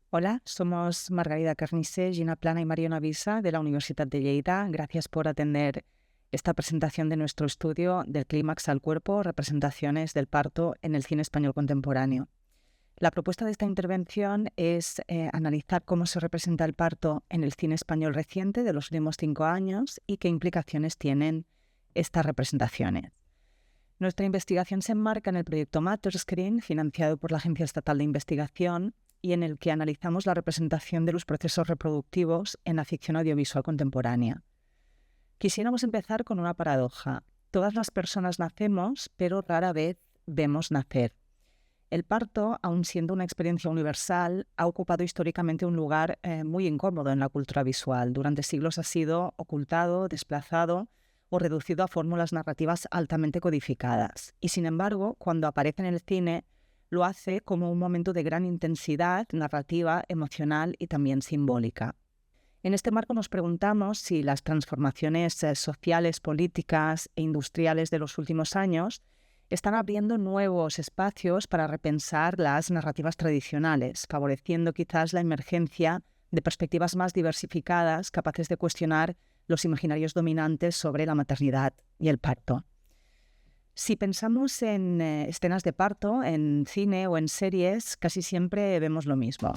Hola, somos Margarida Carnicé, Gina Plana y Mariona Visa de la Universitat de Lleida. Gracias por atender esta presentación de nuestro estudio del clímax al cuerpo, representaciones del parto en el cine español contemporáneo. La propuesta de esta intervención es analizar cómo se representa el parto en el cine español reciente de los últimos 5 años y qué implicaciones tienen estas representaciones. Nuestra investigación se enmarca en el proyecto Matterscreen, financiado por la Agencia Estatal de Investigación, y en el que analizamos la representación de los procesos reproductivos en la ficción audiovisual contemporánea. Quisiéramos empezar con una paradoja. Todas las personas nacemos, pero rara vez vemos nacer. El parto, aun siendo una experiencia universal, ha ocupado históricamente un lugar muy incómodo en la cultura visual. Durante siglos ha sido ocultado, desplazado o reducido a fórmulas narrativas altamente codificadas. Y sin embargo, cuando aparece en el cine, lo hace como un momento de gran intensidad narrativa, emocional y también simbólica. En este marco nos preguntamos si las transformaciones sociales, políticas e industriales de los últimos años están abriendo nuevos espacios para repensar las narrativas tradicionales, favoreciendo quizás la emergencia de perspectivas más diversificadas, capaces de cuestionar los imaginarios dominantes sobre la maternidad y el parto. Si pensamos en escenas de parto, en cine o en series, casi siempre vemos lo mismo.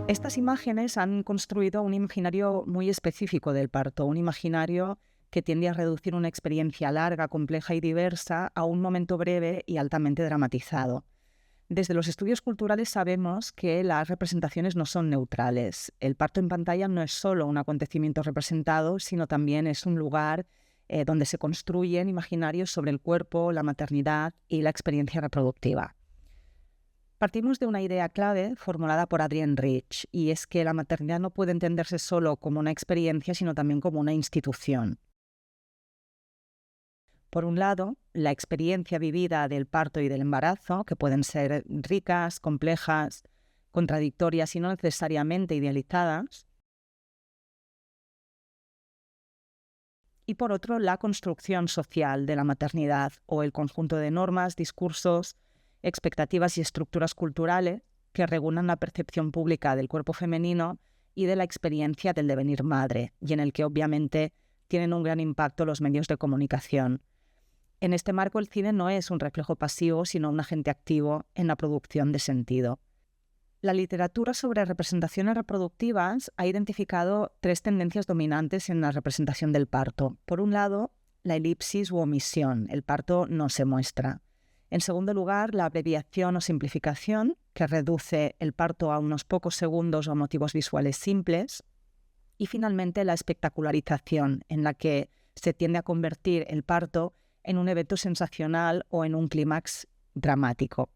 Estas imágenes han construido un imaginario muy específico del parto, un imaginario que tiende a reducir una experiencia larga, compleja y diversa a un momento breve y altamente dramatizado. Desde los estudios culturales sabemos que las representaciones no son neutrales. El parto en pantalla no es solo un acontecimiento representado, sino también es un lugar donde se construyen imaginarios sobre el cuerpo, la maternidad y la experiencia reproductiva. Partimos de una idea clave formulada por Adrienne Rich, y es que la maternidad no puede entenderse solo como una experiencia, sino también como una institución. Por un lado, la experiencia vivida del parto y del embarazo, que pueden ser ricas, complejas, contradictorias y no necesariamente idealizadas. Y por otro, la construcción social de la maternidad o el conjunto de normas, discursos, expectativas y estructuras culturales que regulan la percepción pública del cuerpo femenino y de la experiencia del devenir madre, y en el que obviamente tienen un gran impacto los medios de comunicación. En este marco, el cine no es un reflejo pasivo, sino un agente activo en la producción de sentido. La literatura sobre representaciones reproductivas ha identificado 3 tendencias dominantes en la representación del parto. Por un lado, la elipsis u omisión, el parto no se muestra. En segundo lugar, la abreviación o simplificación, que reduce el parto a unos pocos segundos o a motivos visuales simples. Y finalmente, la espectacularización, en la que se tiende a convertir el parto en un evento sensacional o en un clímax dramático.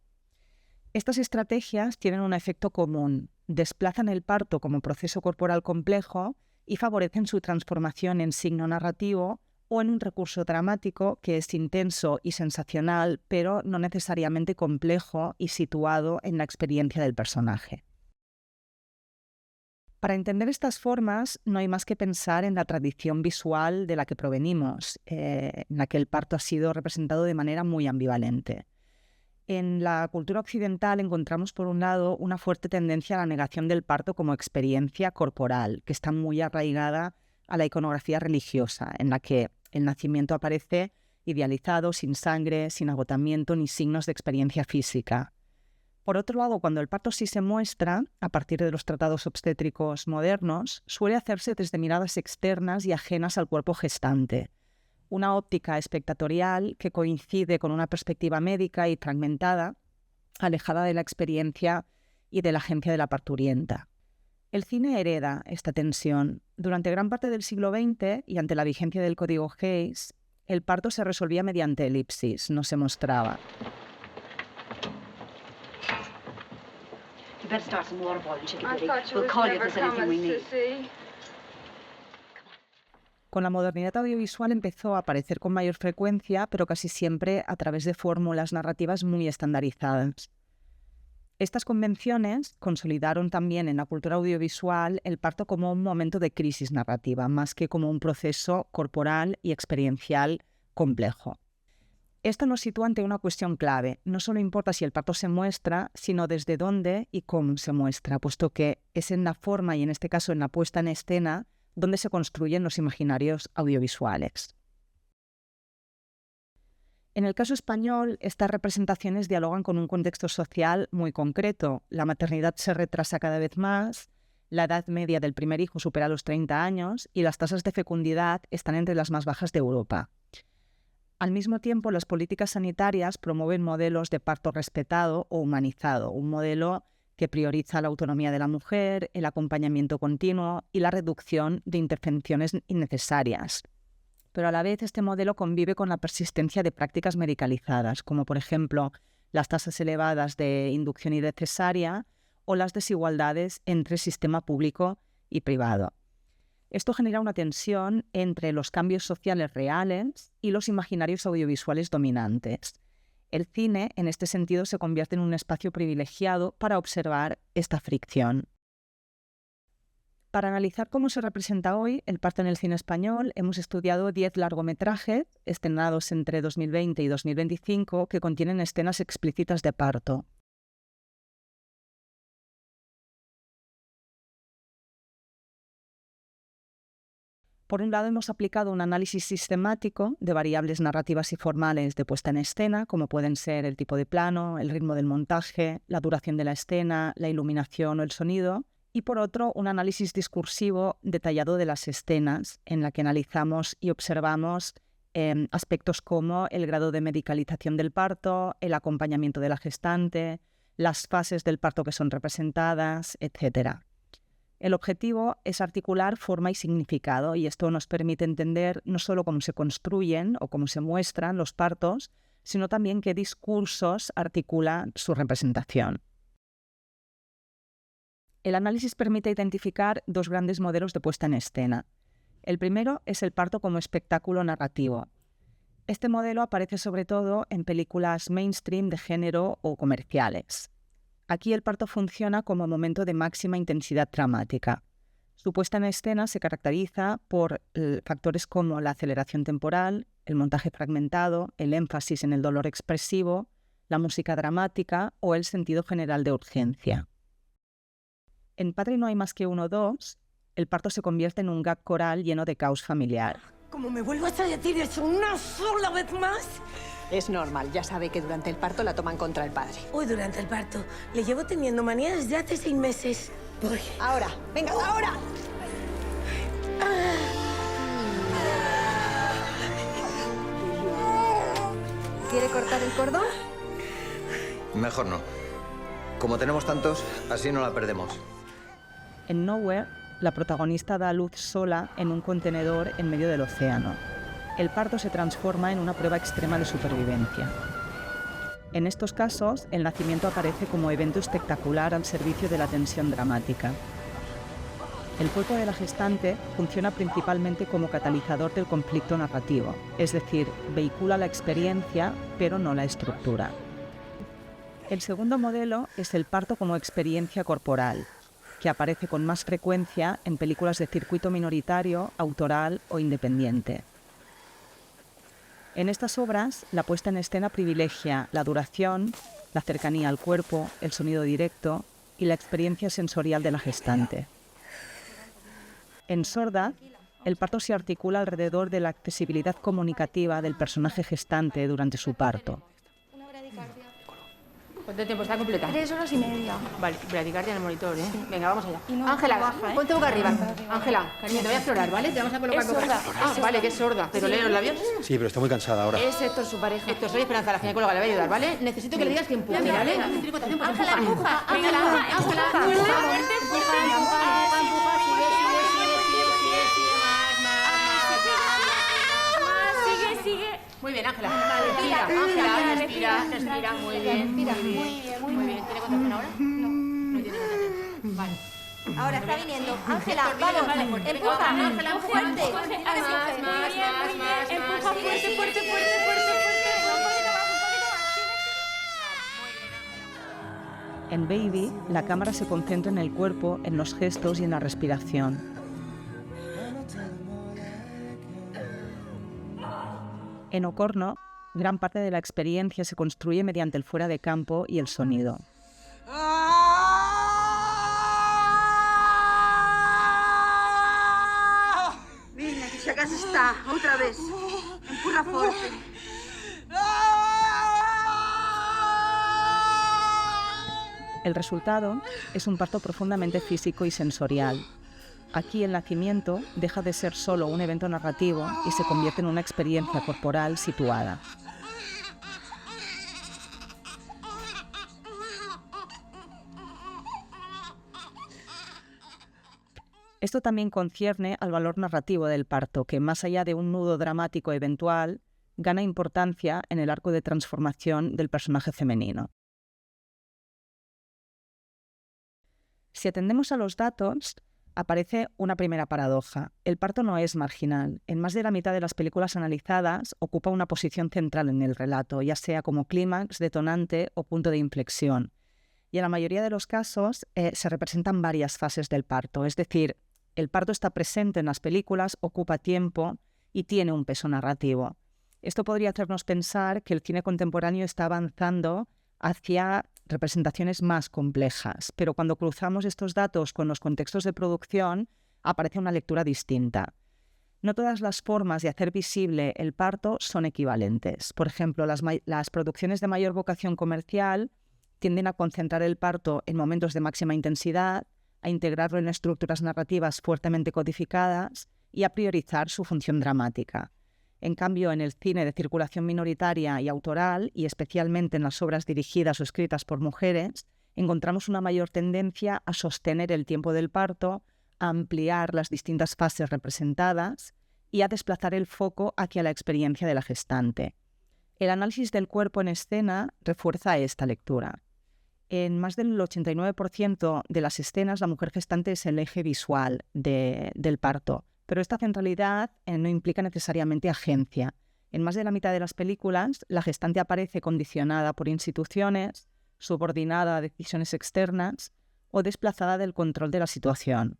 Estas estrategias tienen un efecto común: desplazan el parto como proceso corporal complejo y favorecen su transformación en signo narrativo o en un recurso dramático que es intenso y sensacional, pero no necesariamente complejo y situado en la experiencia del personaje. Para entender estas formas, no hay más que pensar en la tradición visual de la que provenimos, en la que el parto ha sido representado de manera muy ambivalente. En la cultura occidental encontramos, por un lado, una fuerte tendencia a la negación del parto como experiencia corporal, que está muy arraigada a la iconografía religiosa, en la que el nacimiento aparece idealizado, sin sangre, sin agotamiento ni signos de experiencia física. Por otro lado, cuando el parto sí se muestra, a partir de los tratados obstétricos modernos, suele hacerse desde miradas externas y ajenas al cuerpo gestante. Una óptica espectatorial que coincide con una perspectiva médica y fragmentada, alejada de la experiencia y de la agencia de la parturienta. El cine hereda esta tensión. Durante gran parte del siglo XX y ante la vigencia del Código Hays, el parto se resolvía mediante elipsis, no se mostraba. You better start some water boiling, Chicky Bitty. We'll call you if there's anything we need. Con la modernidad audiovisual empezó a aparecer con mayor frecuencia, pero casi siempre a través de fórmulas narrativas muy estandarizadas. Estas convenciones consolidaron también en la cultura audiovisual el parto como un momento de crisis narrativa, más que como un proceso corporal y experiencial complejo. Esto nos sitúa ante una cuestión clave. No solo importa si el parto se muestra, sino desde dónde y cómo se muestra, puesto que es en la forma y en este caso en la puesta en escena donde se construyen los imaginarios audiovisuales. En el caso español, estas representaciones dialogan con un contexto social muy concreto. La maternidad se retrasa cada vez más, la edad media del primer hijo supera los 30 años y las tasas de fecundidad están entre las más bajas de Europa. Al mismo tiempo, las políticas sanitarias promueven modelos de parto respetado o humanizado, un modelo que prioriza la autonomía de la mujer, el acompañamiento continuo y la reducción de intervenciones innecesarias. Pero a la vez este modelo convive con la persistencia de prácticas medicalizadas, como por ejemplo las tasas elevadas de inducción y de cesárea o las desigualdades entre sistema público y privado. Esto genera una tensión entre los cambios sociales reales y los imaginarios audiovisuales dominantes. El cine, en este sentido, se convierte en un espacio privilegiado para observar esta fricción. Para analizar cómo se representa hoy el parto en el cine español, hemos estudiado 10 largometrajes estrenados entre 2020 y 2025 que contienen escenas explícitas de parto. Por un lado, hemos aplicado un análisis sistemático de variables narrativas y formales de puesta en escena, como pueden ser el tipo de plano, el ritmo del montaje, la duración de la escena, la iluminación o el sonido. Y por otro, un análisis discursivo detallado de las escenas, en la que analizamos y observamos aspectos como el grado de medicalización del parto, el acompañamiento de la gestante, las fases del parto que son representadas, etc. El objetivo es articular forma y significado, y esto nos permite entender no solo cómo se construyen o cómo se muestran los partos, sino también qué discursos articula su representación. El análisis permite identificar dos grandes modelos de puesta en escena. El primero es el parto como espectáculo narrativo. Este modelo aparece sobre todo en películas mainstream de género o comerciales. Aquí el parto funciona como momento de máxima intensidad dramática. Su puesta en escena se caracteriza por factores como la aceleración temporal, el montaje fragmentado, el énfasis en el dolor expresivo, la música dramática o el sentido general de urgencia. En Padre no hay más que uno o dos, el parto se convierte en un gag coral lleno de caos familiar. ¿Cómo me vuelvas a decir eso una sola vez más? Es normal, ya sabe que durante el parto la toman contra el padre. Hoy durante el parto le llevo teniendo manía desde hace 6 meses. Voy. Ahora, venga, ahora. ¿Quiere cortar el cordón? Mejor no. Como tenemos tantos, así no la perdemos. En Nowhere, la protagonista da a luz sola en un contenedor en medio del océano. El parto se transforma en una prueba extrema de supervivencia. En estos casos, el nacimiento aparece como evento espectacular al servicio de la tensión dramática. El cuerpo de la gestante funciona principalmente como catalizador del conflicto narrativo, es decir, vehicula la experiencia, pero no la estructura. El segundo modelo es el parto como experiencia corporal, que aparece con más frecuencia en películas de circuito minoritario, autoral o independiente. En estas obras, la puesta en escena privilegia la duración, la cercanía al cuerpo, el sonido directo y la experiencia sensorial de la gestante. En Sorda, el parto se articula alrededor de la accesibilidad comunicativa del personaje gestante durante su parto. ¿Cuánto tiempo está completa? 3 horas y media. Vale, bradicardia en el monitor, ¿eh? Sí. Venga, vamos allá. Y no Ángela, baja, ¿eh? ponte boca arriba. Arriba. Ángela, cariño, te voy a explorar, ¿vale? Te vamos a colocar Es boca sorda, arriba. es Ah, sorda. vale, que es sorda. Pero Sí. lee los labios. Sí, pero está muy cansada ahora. Es Héctor, su pareja. Héctor, soy Esperanza, la ginecóloga, le voy a ayudar, ¿vale? Necesito que le digas que empuje, Venga, ¿vale? venga. Ángela, empuja. Ángela, Ángela, Sigue. Muy bien, Ángela. Respira, Ángela, respira. Muy bien. Muy bien. ¿Tiene contracción ahora? No tiene contracción. Vale. Ahora está viniendo. Ángela, Vale, vamos. fuerte. Empuja. Ángela, Fuerte. Más. Empuja fuerte. En Baby, la cámara se concentra en el cuerpo, en los gestos y en la respiración. En Ocorno, gran parte de la experiencia se construye mediante el fuera de campo y el sonido. Vinga, que xa casa está, outra vez. Empurra forte. El resultado es un parto profundamente físico y sensorial. Aquí el nacimiento deja de ser solo un evento narrativo y se convierte en una experiencia corporal situada. Esto también concierne al valor narrativo del parto, que más allá de un nudo dramático eventual, gana importancia en el arco de transformación del personaje femenino. Si atendemos a los datos, aparece una primera paradoja. El parto no es marginal. En más de la mitad de las películas analizadas ocupa una posición central en el relato, ya sea como clímax, detonante o punto de inflexión. Y en la mayoría de los casos se representan varias fases del parto, es decir, el parto está presente en las películas, ocupa tiempo y tiene un peso narrativo. Esto podría hacernos pensar que el cine contemporáneo está avanzando hacia representaciones más complejas, pero cuando cruzamos estos datos con los contextos de producción, aparece una lectura distinta. No todas las formas de hacer visible el parto son equivalentes. Por ejemplo, las producciones de mayor vocación comercial tienden a concentrar el parto en momentos de máxima intensidad, a integrarlo en estructuras narrativas fuertemente codificadas y a priorizar su función dramática. En cambio, en el cine de circulación minoritaria y autoral, y especialmente en las obras dirigidas o escritas por mujeres, encontramos una mayor tendencia a sostener el tiempo del parto, a ampliar las distintas fases representadas y a desplazar el foco hacia la experiencia de la gestante. El análisis del cuerpo en escena refuerza esta lectura. En más del 89% de las escenas, la mujer gestante es el eje visual del parto, pero esta centralidad no implica necesariamente agencia. En más de la mitad de las películas, la gestante aparece condicionada por instituciones, subordinada a decisiones externas o desplazada del control de la situación.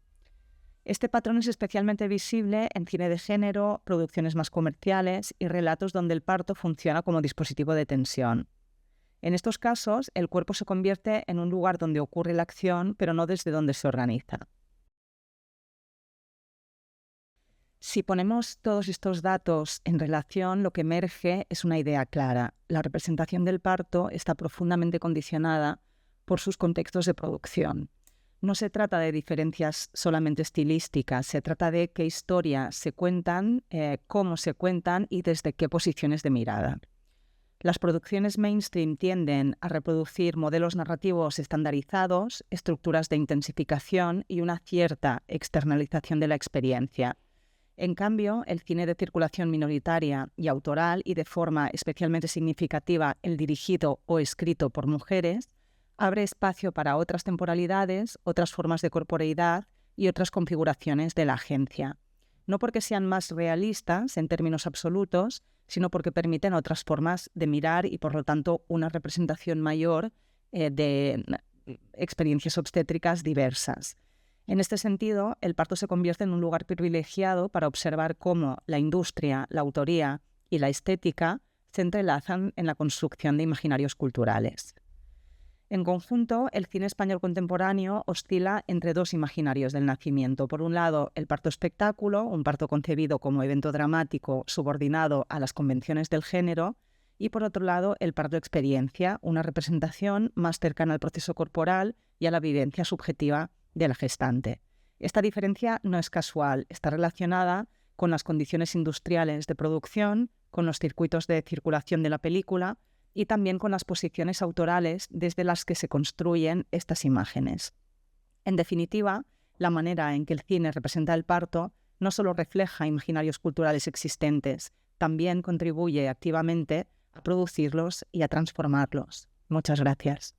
Este patrón es especialmente visible en cine de género, producciones más comerciales y relatos donde el parto funciona como dispositivo de tensión. En estos casos, el cuerpo se convierte en un lugar donde ocurre la acción, pero no desde donde se organiza. Si ponemos todos estos datos en relación, lo que emerge es una idea clara. La representación del parto está profundamente condicionada por sus contextos de producción. No se trata de diferencias solamente estilísticas, se trata de qué historias se cuentan, cómo se cuentan y desde qué posiciones de mirada. Las producciones mainstream tienden a reproducir modelos narrativos estandarizados, estructuras de intensificación y una cierta externalización de la experiencia. En cambio, el cine de circulación minoritaria y autoral, y de forma especialmente significativa el dirigido o escrito por mujeres, abre espacio para otras temporalidades, otras formas de corporeidad y otras configuraciones de la agencia. No porque sean más realistas en términos absolutos, sino porque permiten otras formas de mirar y, por lo tanto, una representación mayor de experiencias obstétricas diversas. En este sentido, el parto se convierte en un lugar privilegiado para observar cómo la industria, la autoría y la estética se entrelazan en la construcción de imaginarios culturales. En conjunto, el cine español contemporáneo oscila entre dos imaginarios del nacimiento. Por un lado, el parto espectáculo, un parto concebido como evento dramático subordinado a las convenciones del género, y por otro lado, el parto experiencia, una representación más cercana al proceso corporal y a la vivencia subjetiva de la gestante. Esta diferencia no es casual, está relacionada con las condiciones industriales de producción, con los circuitos de circulación de la película y también con las posiciones autorales desde las que se construyen estas imágenes. En definitiva, la manera en que el cine representa el parto no solo refleja imaginarios culturales existentes, también contribuye activamente a producirlos y a transformarlos. Muchas gracias.